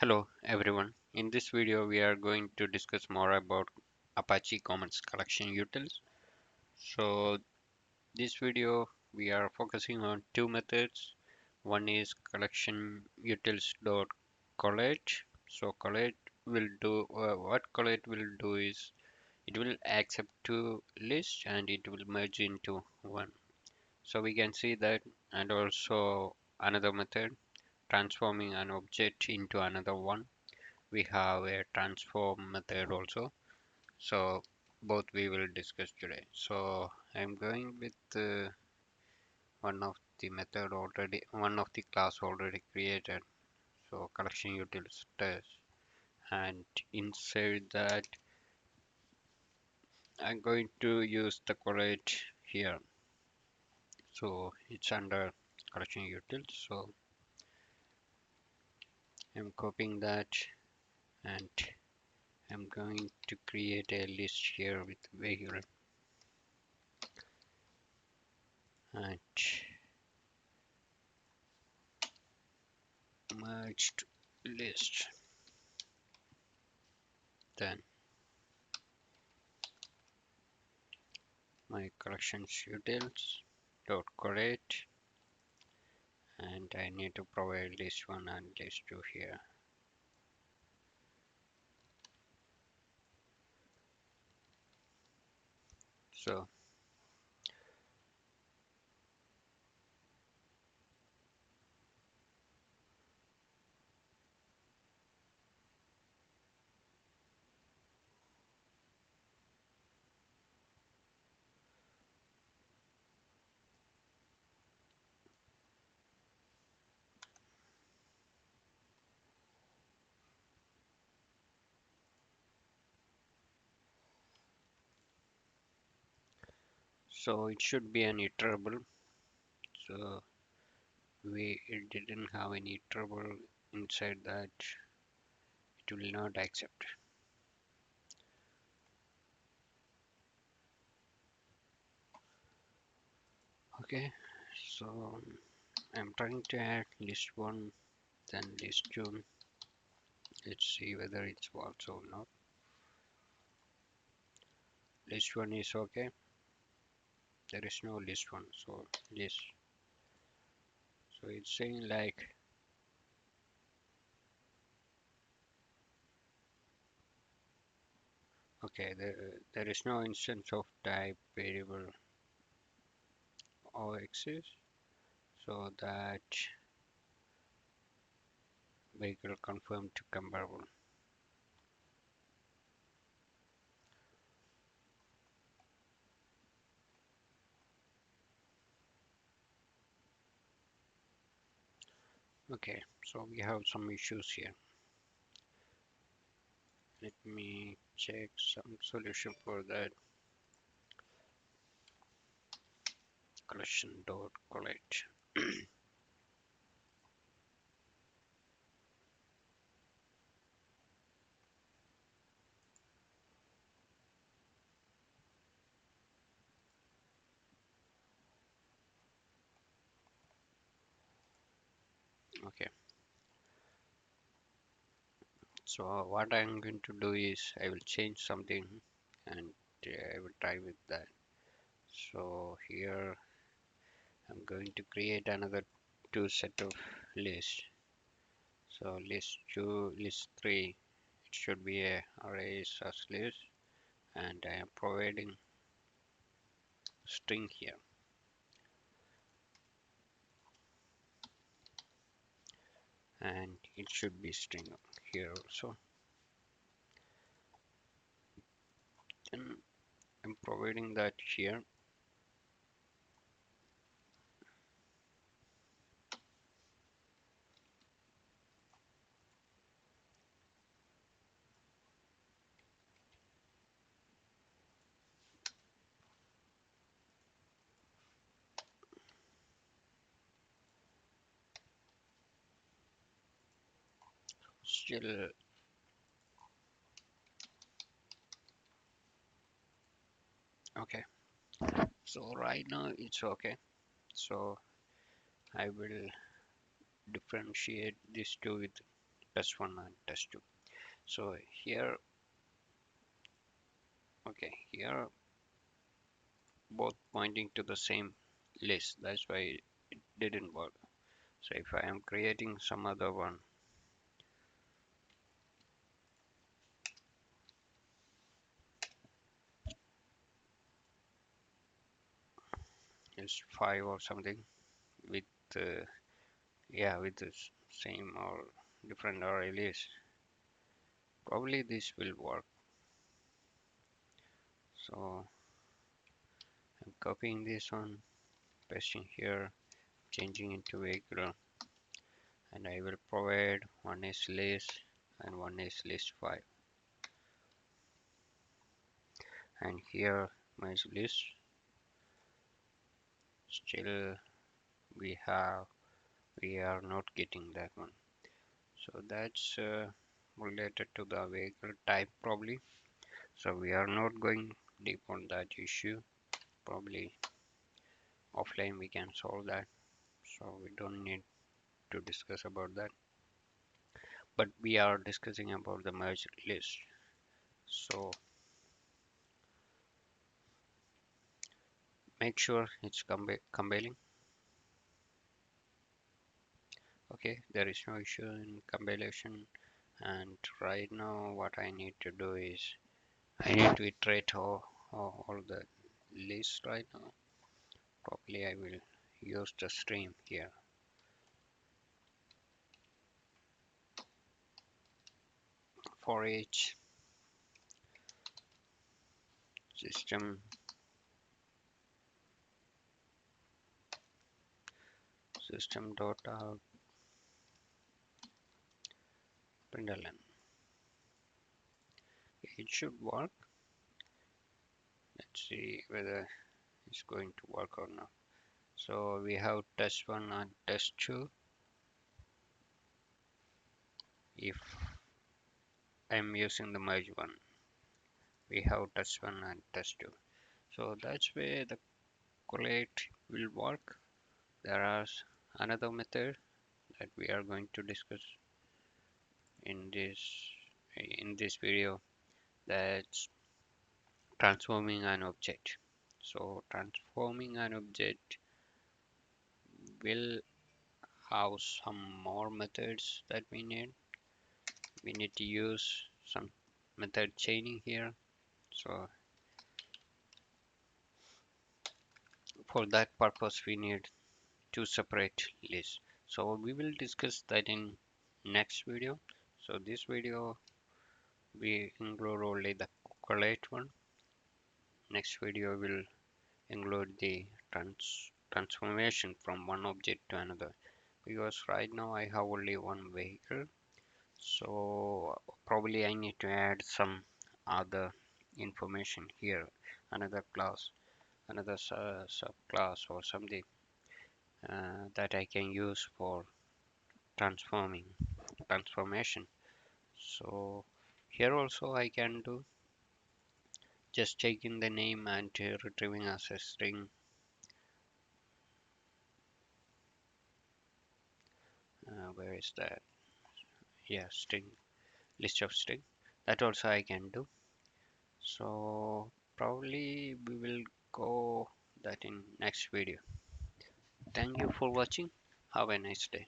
Hello everyone. In this video we are going to discuss more about Apache Commons Collection Utils. So this video we are focusing on two methods. One is CollectionUtils.collate. So collate will do what collate will do is it will accept two lists and it will merge into one. So we can see that, and also another method transforming an object into another one. We have a transform method also, so both we will discuss today. So I'm going with one of the method already, one of the class already created, so collection utils test, and inside that I'm going to use the collate here. So it's under collection utils, so I'm copying that, and I'm going to create a list here with vehicle and merged list. Then my collections utils dot collate, and I need to provide list 1 and list 2 here. So it should be an iterable. So we it didn't have any trouble inside that, it will not accept. Okay, so I'm trying to add list 1 then list 2. Let's see whether it's false or not. List 1 is okay, there is no list 1, so list. So it's saying like, okay, there is no instance of type variable or exists, so that vehicle confirmed to comparable. Okay, so we have some issues here. Let me check some solution for that. Collection.collate. Okay, so what I'm going to do is I will change something, and I will try with that. So here I'm going to create another two set of lists. So list 2, list 3, it should be a arrays as list, and I am providing string here, and it should be string here also. Then I'm providing that here. Still, okay, so right now it's okay. So I will differentiate these two with test1 and test2. So here, okay, here both pointing to the same list. That's why it didn't work. So if I am creating some other one, is 5 or something with yeah, with the same or different array list, probably this will work. So I'm copying this one, pasting here, changing into vehicle, and I will provide one is list and one is list 5, and here my list still we are not getting that one. So that's related to the vehicle type probably. So we are not going deep on that issue. Probably offline we can solve that. So we don't need to discuss about that. But we are discussing about the merged list. So make sure it's compiling. Okay, there is no issue in compilation. And right now what I need to do is I need to iterate all the lists right now. Probably I will use the stream here. For each system dot out println, it should work. Let's see whether it's going to work or not. So we have test1 and test2. If I'm using the merge one, we have test1 and test2. So that's where the collate will work. There is another method that we are going to discuss in this video, that's transforming an object. So transforming an object will have some more methods that we need. We need to use some method chaining here. So for that purpose we need two separate lists. So we will discuss that in next video. So this video we include only the collate one. Next video will include the transformation from one object to another, because right now I have only one vehicle. So probably I need to add some other information here, another class, another subclass or something that I can use for transformation. So here also I can do just taking the name and retrieving as a string. Where is that? Yeah, string, list of string. That also I can do. So probably we will go that in next video. Thank you for watching. Have a nice day.